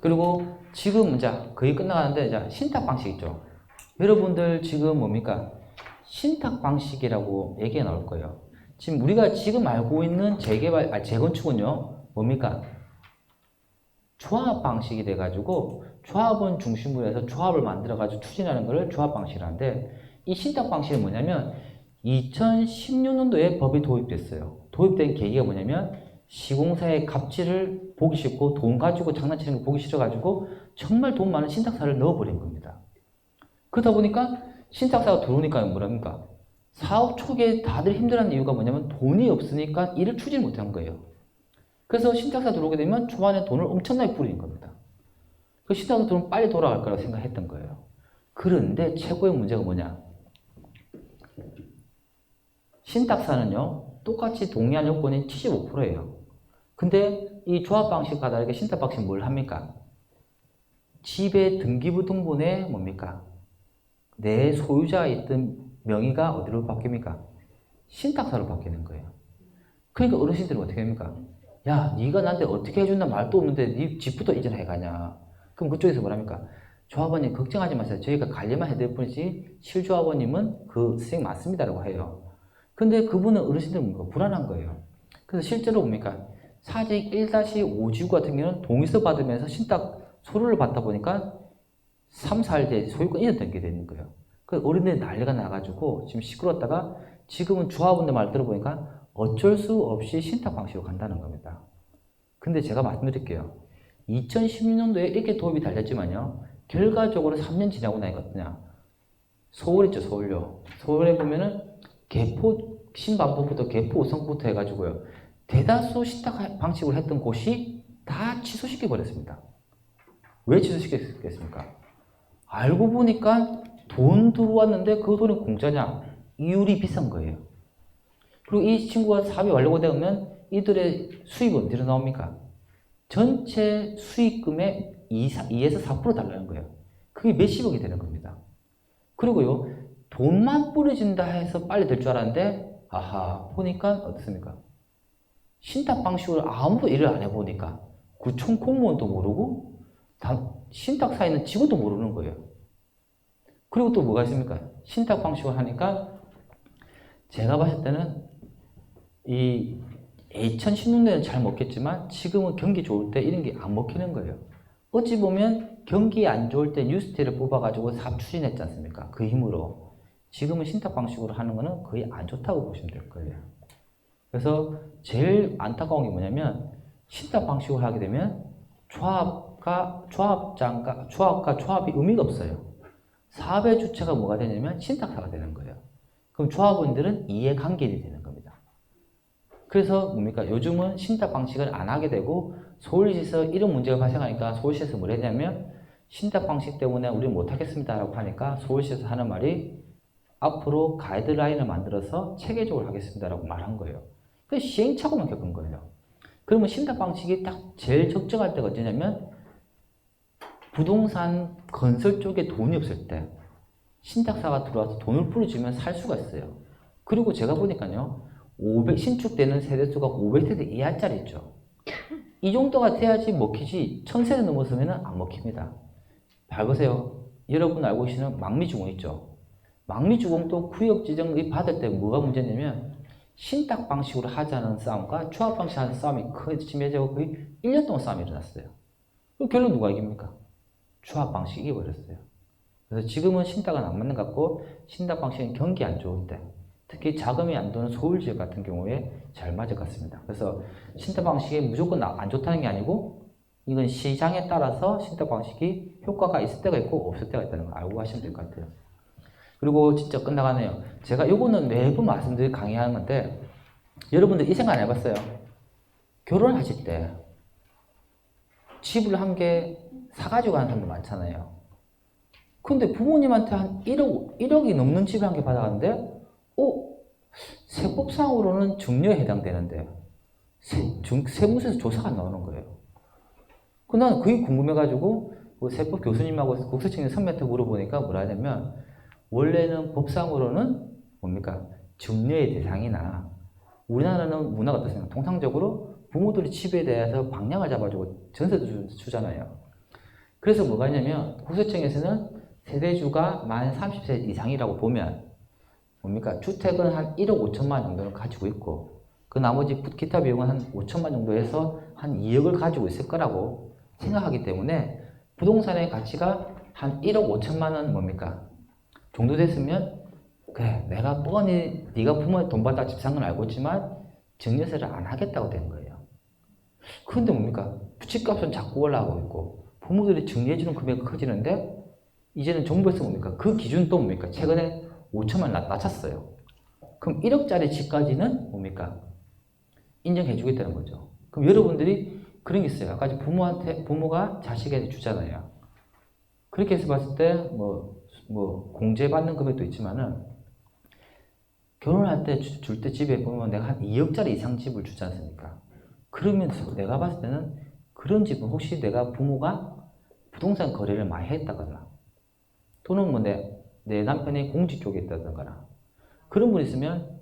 그리고 지금 이제 거의 끝나가는데 이제 신탁 방식 있죠. 여러분들 지금 뭡니까? 신탁 방식이라고 얘기가 나올 거예요. 지금 우리가 지금 알고 있는 재건축은요, 뭡니까? 조합 방식이 돼가지고 조합원 중심으로 해서 조합을 만들어가지고 추진하는 것을 조합 방식이라는데, 이 신탁 방식은 뭐냐면 2016년도에 법이 도입됐어요. 도입된 계기가 뭐냐면 시공사의 갑질을 보기 싫고 돈 가지고 장난치는 거 보기 싫어가지고 정말 돈 많은 신탁사를 넣어버린 겁니다. 그러다 보니까 신탁사가 들어오니까 뭐랍니까? 사업 초기에 다들 힘들어하는 이유가 뭐냐면 돈이 없으니까 일을 추진 못한 거예요. 그래서 신탁사 들어오게 되면 초반에 돈을 엄청나게 뿌리는 겁니다. 그 신탁사 들어오면 빨리 돌아갈 거라고 생각했던 거예요. 그런데 최고의 문제가 뭐냐? 신탁사는요, 똑같이 동의한 요건이 75%예요. 근데 이 조합 방식과 다르게 신탁 방식은 뭘 합니까? 집의 등기부등본에 뭡니까? 내 소유자가 있던 명의가 어디로 바뀝니까? 신탁사로 바뀌는 거예요. 그러니까 어르신들은 어떻게 합니까? 야, 네가 나한테 어떻게 해준다 말도 없는데 네 집부터 이전해 가냐? 그럼 그쪽에서 뭐랍니까? 조합원님 걱정하지 마세요. 저희가 관리만 해드릴 뿐이지 실조합원님은 그 수익 맞습니다라고 해요. 근데 그분은 어르신들은 뭔가 불안한 거예요. 그래서 실제로 뭡니까? 사직 1-5지구 같은 경우는 동의서 받으면서 신탁 서류를 받다 보니까 3, 4일 뒤에 소유권 이전된 게 되는 거예요. 그 어른들이 난리가 나가지고 지금 시끄럽다가 지금은 조합원들 말 들어보니까 어쩔 수 없이 신탁 방식으로 간다는 겁니다. 근데 제가 말씀드릴게요. 2016년도에 이렇게 도입이 달렸지만요. 결과적으로 3년 지나고 나니까 어떠냐. 서울 있죠, 서울요. 서울에 보면은 개포 신반포부터 개포 우성부터 해가지고요. 대다수 신탁 방식으로 했던 곳이 다 취소시켜 버렸습니다. 왜 취소시켰겠습니까? 알고 보니까 돈 들어왔는데 그 돈이 공짜냐? 이율이 비싼 거예요. 그리고 이 친구가 사업이 완료가 되면 이들의 수익은 어디로 나옵니까? 전체 수익금의 2에서 4% 달라는 거예요. 그게 몇십억이 되는 겁니다. 그리고요, 돈만 뿌려진다 해서 빨리 될 줄 알았는데, 아하, 보니까 어떻습니까? 신탁 방식으로 아무도 일을 안 해보니까 구청 공무원도 모르고 신탁사에 있는 직원도 모르는 거예요. 그리고 또 뭐가 있습니까? 신탁 방식으로 하니까 제가 봤을 때는 이 2016년에는 잘 먹겠지만 지금은 경기 좋을 때 이런 게 안 먹히는 거예요. 어찌 보면 경기 안 좋을 때 뉴스테를 뽑아가지고 사업 추진했지 않습니까? 그 힘으로. 지금은 신탁 방식으로 하는 거는 거의 안 좋다고 보시면 될 거예요. 그래서 제일 안타까운 게 뭐냐면 신탁 방식으로 하게 되면 조합과 조합이 의미가 없어요. 사업의 주체가 뭐가 되냐면 신탁사가 되는 거예요. 그럼 조합원들은 이해관계인이 되는 겁니다. 그래서 뭡니까? 요즘은 신탁 방식을 안 하게 되고 서울시에서 이런 문제가 발생하니까 서울시에서 뭘 했냐면 신탁 방식 때문에 우리는 못하겠습니다 라고 하니까 서울시에서 하는 말이 앞으로 가이드라인을 만들어서 체계적으로 하겠습니다 라고 말한 거예요. 그 시행착오만 겪은 거예요. 그러면 신탁 방식이 딱 제일 적정할 때가 언제냐면 부동산 건설 쪽에 돈이 없을 때 신탁사가 들어와서 돈을 뿌려주면 살 수가 있어요. 그리고 제가 보니까요, 신축되는 세대수가 500세대 이하짜리 있죠. 이 정도가 돼야지 먹히지 1000세대 넘어서면 안 먹힙니다. 봐보세요. 여러분 알고 계시는 망미주공 있죠. 망미주공도 구역지정을 받을 때 뭐가 문제냐면 신탁 방식으로 하자는 싸움과 조합 방식으로 하는 싸움이 심해지고 거의 1년 동안 싸움이 일어났어요. 그럼 결론 누가 이깁니까? 조합 방식이 이겨버렸어요. 그래서 지금은 신탁은 안 맞는 것 같고 신탁 방식은 경기 안 좋을 때 특히 자금이 안 도는 서울 지역 같은 경우에 잘 맞을 것 같습니다. 그래서 신탁 방식이 무조건 안 좋다는 게 아니고 이건 시장에 따라서 신탁 방식이 효과가 있을 때가 있고 없을 때가 있다는 걸 알고 하시면 될 것 같아요. 그리고 진짜 끝나가네요. 제가 요거는 매번 말씀드릴 강의하는 건데 여러분들 이 생각 안 해봤어요? 결혼하실 때 집을 한 개 사가지고 가는 사람도 많잖아요. 근데 부모님한테 한 1억이 넘는 집을 한 개 받아갔는데 세법상으로는 증여에 해당되는데 세무서에서 조사가 나오는 거예요. 나는 그게 궁금해가지고 세법 교수님하고 국세청의 선배한테 물어보니까 뭐라 하냐면 원래는 법상으로는 뭡니까? 증여의 대상이나 우리나라는 문화가 어떻습니까? 통상적으로 부모들이 집에 대해서 방향을 잡아주고 전세도 주잖아요. 그래서 뭐가 있냐면 국세청에서는 세대주가 만 30세 이상이라고 보면 뭡니까? 주택은 한 1억 5천만 정도를 가지고 있고 그 나머지 기타 비용은 한 5천만 정도 해서 한 2억을 가지고 있을 거라고 생각하기 때문에 부동산의 가치가 한 1억 5천만 원 뭡니까? 정도 됐으면 그래 내가 뻔히 네가 부모의 돈 받아 집 산 건 알고 있지만 증여세를 안 하겠다고 된 거예요. 그런데 뭡니까? 집값은 자꾸 올라가고 있고 부모들이 증여해주는 금액이 커지는데 이제는 정부에서 뭡니까? 그 기준도 뭡니까? 최근에 5천만 낮췄어요. 그럼 1억짜리 집까지는 뭡니까? 인정해 주겠다는 거죠. 그럼 여러분들이 그런 게 있어요. 아까 부모가 자식에게 주잖아요. 그렇게 해서 봤을 때 공제받는 금액도 있지만은 결혼할 때 줄 때 집에 보면 내가 한 2억짜리 이상 집을 주지 않습니까? 그러면 내가 봤을 때는 그런 집은 혹시 내가 부모가 부동산 거래를 많이 했다거나 또는 내 남편이 공직 쪽에 있다거나 그런 분 있으면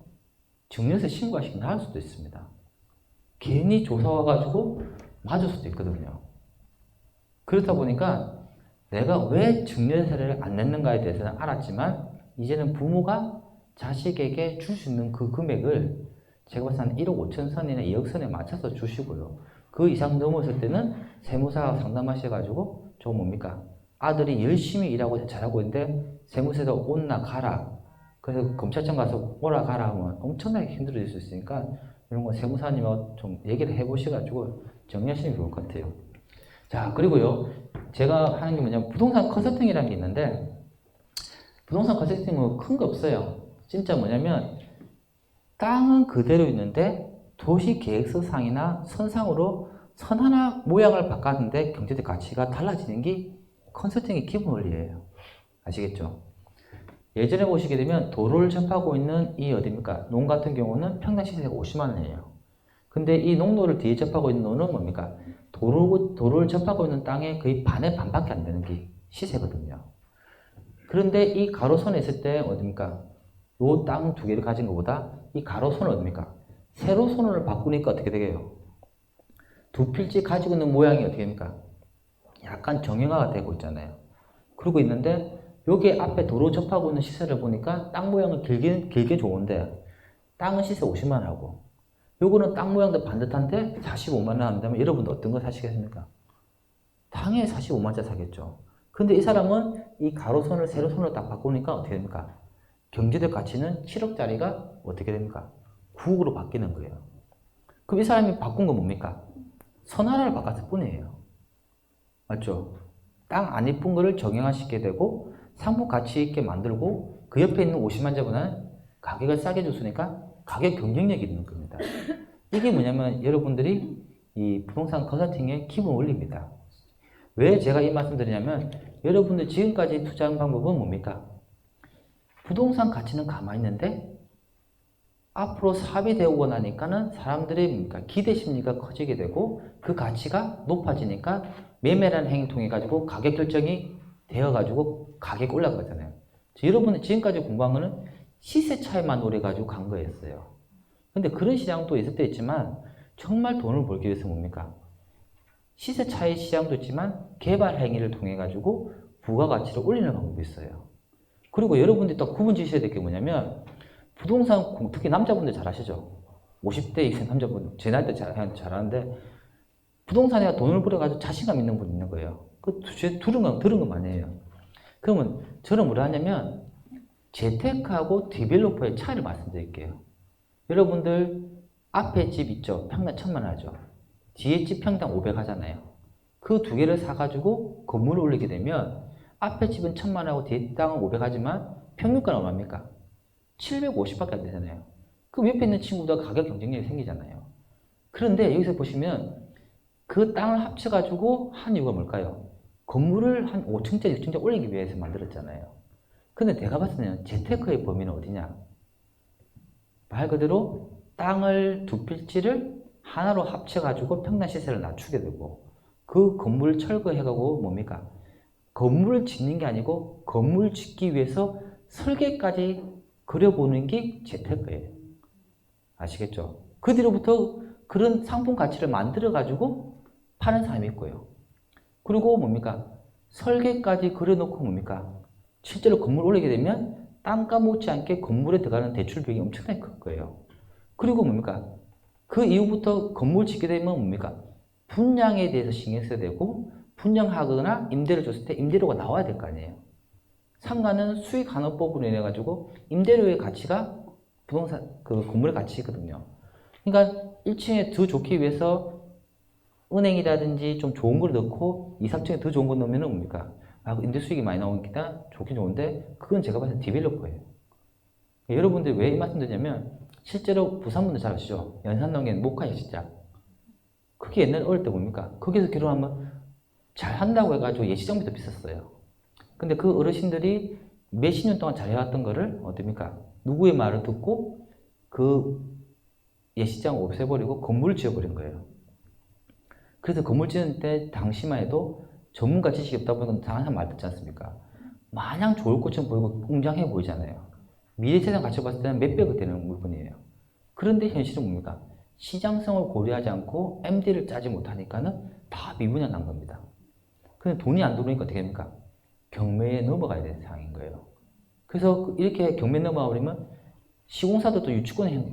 증여세 신고하시기 나을 수도 있습니다. 괜히 조사 와가지고 맞을 수도 있거든요. 그렇다 보니까 내가 왜 증여세를 안 냈는가에 대해서는 알았지만 이제는 부모가 자식에게 줄 수 있는 그 금액을 제가 봤을 때 한 1억 5천 선이나 2억 선에 맞춰서 주시고요. 그 이상 넘었을 때는 세무사와 상담하셔가지고 저 뭡니까? 아들이 열심히 일하고 잘하고 있는데 세무세도 온나 가라. 그래서 검찰청 가서 오라 가라 하면 엄청나게 힘들어질 수 있으니까 이런 거 세무사님하고 좀 얘기를 해보셔가지고 정리하시는 게 좋을 것 같아요. 자, 그리고요. 제가 하는 게 뭐냐면 부동산 컨설팅이라는 게 있는데 부동산 컨설팅은 큰 거 없어요. 진짜 뭐냐면 땅은 그대로 있는데 도시계획서상이나 선상으로 선 하나 모양을 바꿨는데 경제적 가치가 달라지는 게 컨설팅의 기본 원리예요. 아시겠죠? 예전에 보시게 되면 도로를 접하고 있는 이 어디입니까? 농 같은 경우는 평당 시세가 50만 원이에요. 근데 이 농로를 뒤에 접하고 있는 농은 뭡니까? 도로를 접하고 있는 땅의 거의 반의 반밖에 안 되는 게 시세거든요. 그런데 이 가로선에 있을 때 어딥니까? 요 땅 두 개를 가진 것보다 이 가로선은 어딥니까? 세로선을 바꾸니까 어떻게 되게요? 두 필지 가지고 있는 모양이 어떻게 됩니까? 약간 정형화가 되고 있잖아요. 그러고 있는데 여기 앞에 도로 접하고 있는 시세를 보니까 땅 모양은 길게 좋은데 땅은 시세 50만 원 하고 요거는 땅 모양도 반듯한데 45만 원 한다면 여러분도 어떤 거 사시겠습니까? 당연히 45만 원짜리 사겠죠. 근데 이 사람은 이 가로선을 세로선으로 딱 바꾸니까 어떻게 됩니까? 경제적 가치는 7억짜리가 어떻게 됩니까? 9억으로 바뀌는 거예요. 그럼 이 사람이 바꾼 건 뭡니까? 선 하나를 바꿨을 뿐이에요. 맞죠? 땅 안 이쁜 거를 정형화시키게 되고 상품 가치 있게 만들고 그 옆에 있는 50만 자보다는 가격을 싸게 줬으니까 가격 경쟁력이 있는 겁니다. 이게 뭐냐면 여러분들이 이 부동산 컨설팅의 기본 원리입니다. 왜 제가 이 말씀 드리냐면 여러분들 지금까지 투자한 방법은 뭡니까? 부동산 가치는 가만히 있는데 앞으로 사업이 되고 나니까는 사람들의 뭡니까? 기대 심리가 커지게 되고 그 가치가 높아지니까 매매라는 행위를 통해 가지고 가격 결정이 되어 가지고 가격이 올라가잖아요. 여러분이 지금까지 공부한 거는 시세 차이만 노려 가지고 간 거였어요. 근데 그런 시장도 있을 때 있지만 정말 돈을 벌기 위해서 뭡니까? 시세 차이 시장도 있지만 개발 행위를 통해 가지고 부가가치를 올리는 방법이 있어요. 그리고 여러분들이 또 구분 지셔야 될 게 뭐냐면 부동산 특히 남자분들 잘 아시죠? 50대 이상 남자분 제 나이 때 잘하는데 부동산에 돈을 벌여가지고 자신감 있는 분 있는 거예요. 그 들은 건 아니에요. 그러면 저는 뭐라 하냐면 재테크하고 디벨로퍼의 차이를 말씀드릴게요. 여러분들 앞에 집 있죠? 평당 1,000만 원 하죠. 뒤에 집 평당 500 하잖아요. 그 두 개를 사가지고 건물을 올리게 되면 앞에 집은 1,000만 원하고 뒤에 땅은 500 하지만 평균가는 얼마입니까? 750밖에 안 되잖아요. 그럼 옆에 있는 친구도 가격 경쟁력이 생기잖아요. 그런데 여기서 보시면 그 땅을 합쳐가지고 한 이유가 뭘까요? 건물을 한 5층짜, 6층짜 올리기 위해서 만들었잖아요. 근데 내가 봤을 때는 재테크의 범위는 어디냐? 말 그대로 땅을 두 필지를 하나로 합쳐가지고 평당 시세를 낮추게 되고 그 건물을 철거해가고 뭡니까? 건물을 짓는 게 아니고 건물 짓기 위해서 설계까지 그려보는 게 재테크예요. 아시겠죠? 그 뒤로부터 그런 상품 가치를 만들어가지고 파는 사람이 있고요. 그리고 뭡니까? 설계까지 그려놓고 뭡니까? 실제로 건물 올리게 되면 땅값 못지않게 건물에 들어가는 대출 비용이 엄청나게 클 거예요. 그리고 뭡니까? 그 이후부터 건물 짓게 되면 뭡니까? 분양에 대해서 신경 써야 되고 분양하거나 임대를 줬을 때 임대료가 나와야 될 거 아니에요. 상가는 수익환원법으로 인해 가지고 임대료의 가치가 부동산 그 건물의 가치거든요. 그러니까 1층에 더 좋기 위해서 은행이라든지 좀 좋은 걸 넣고 2, 3층에 더 좋은 거 넣으면 뭡니까? 아, 임대 수익이 많이 나오니까 좋긴 좋은데 그건 제가 봤을 때 디벨로퍼예요. 여러분들이 왜 이 말씀 드냐면 실제로 부산분들 잘 아시죠? 연산동에 목화 예식장. 그게 옛날 어릴 때 뭡니까? 거기서 결혼하면 잘 한다고 해가지고 예식장비도 비쌌어요. 근데 그 어르신들이 몇십 년 동안 잘 해왔던 거를 어떻습니까? 누구의 말을 듣고 그 예식장을 없애버리고 건물을 지어버린 거예요. 그래서 건물 지을 때 당시만 해도 전문가 지식이 없다 보니까 항상 말 듣지 않습니까? 마냥 좋을 것처럼 보이고 웅장해 보이잖아요. 미래 세상 가치 봤을 때는 몇백억 되는 물건이에요. 그런데 현실은 뭡니까? 시장성을 고려하지 않고 MD를 짜지 못하니까는 다 미분양 난 겁니다. 근데 돈이 안 들어오니까 어떻게 됩니까? 경매에 넘어가야 되는 상황인 거예요. 그래서 이렇게 경매에 넘어가 버리면 시공사도 또 유치권이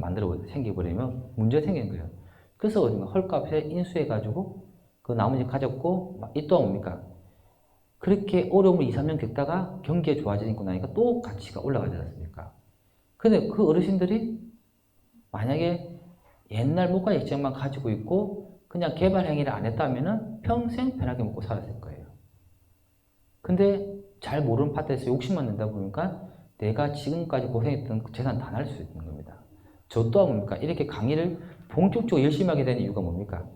생겨버리면 문제가 생기는 거예요. 그래서 헐값에 인수해가지고 그 나머지 가졌고 이 또한 뭡니까? 그렇게 어려움을 2, 3년 겪다가 경기가 좋아지고 나니까 또 가치가 올라가지 않습니까? 근데 그 어르신들이 만약에 옛날 목가 예정만 가지고 있고 그냥 개발 행위를 안 했다면 평생 편하게 먹고 살았을 거예요. 근데 잘 모르는 파트에서 욕심만 낸다 보니까 내가 지금까지 고생했던 재산 다 날 수 있는 겁니다. 저 또한 뭡니까? 이렇게 강의를 본격적으로 열심히 하게 되는 이유가 뭡니까?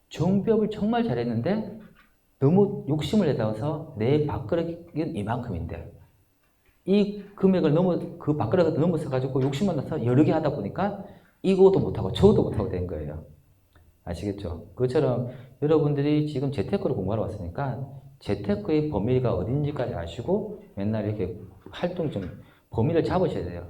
정비업을 정말 잘했는데 너무 욕심을 내다가서 내 밥그릇은 이만큼인데 이 금액을 그 밥그릇을 넘어서 가지고 욕심만 나서 여러 개 하다 보니까 이것도 못하고 저것도 못하고 된 거예요. 아시겠죠? 그것처럼 여러분들이 지금 재테크를 공부하러 왔으니까 재테크의 범위가 어딘지까지 아시고 맨날 이렇게 활동 좀 범위를 잡으셔야 돼요.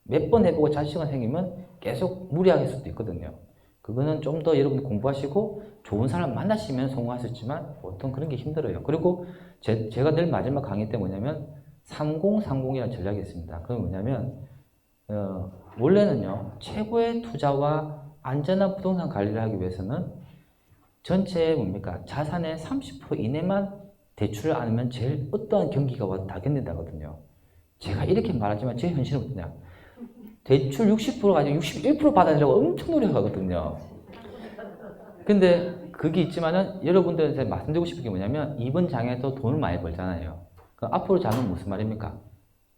몇 번 해보고 자신감 생기면 계속 무리할 수도 있거든요. 그거는 좀 더 여러분 공부하시고 좋은 사람 만나시면 성공할 수 있지만 보통 그런 게 힘들어요. 그리고 제가 늘 마지막 강의 때 뭐냐면 3030이라는 전략이 있습니다. 그건 뭐냐면 원래는요 최고의 투자와 안전한 부동산 관리를 하기 위해서는 전체 뭡니까 자산의 30% 이내만 대출을 안 하면 제일 어떠한 경기가 와도 다 견딘다거든요. 제가 이렇게 말하지만 제 현실은 뭐냐 대출 60% 가지고 61% 받아내려고 엄청 노력하거든요. 근데 그게 있지만은 여러분들한테 말씀드리고 싶은 게 뭐냐면 이번 장에도 돈을 많이 벌잖아요. 그럼 앞으로 장은 무슨 말입니까?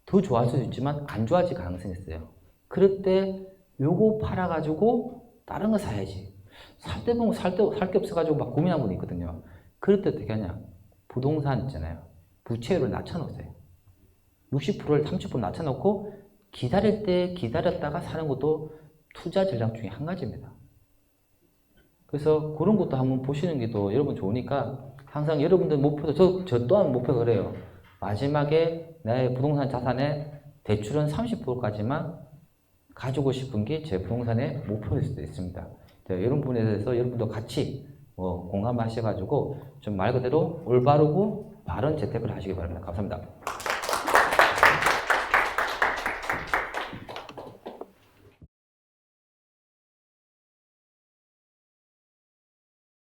더 좋아할 수도 있지만 안 좋아질 가능성이 있어요. 그럴 때 요거 팔아가지고 다른 거 사야지. 살 때 보면 살 게 없어가지고 막 고민하는 분이 있거든요. 그럴 때 어떻게 하냐? 부동산 있잖아요. 부채율을 낮춰놓으세요. 60%를 30% 낮춰놓고 기다릴 때 기다렸다가 사는 것도 투자 전략 중에 한 가지입니다. 그래서 그런 것도 한번 보시는 게 또 여러분 좋으니까 항상 여러분들 목표도 저 또한 목표가 그래요. 마지막에 내 부동산 자산의 대출은 30%까지만 가지고 싶은 게 제 부동산의 목표일 수도 있습니다. 이런 부분에 대해서 여러분도 같이 공감하셔가지고 좀 말 그대로 올바르고 바른 재테크를 하시기 바랍니다. 감사합니다.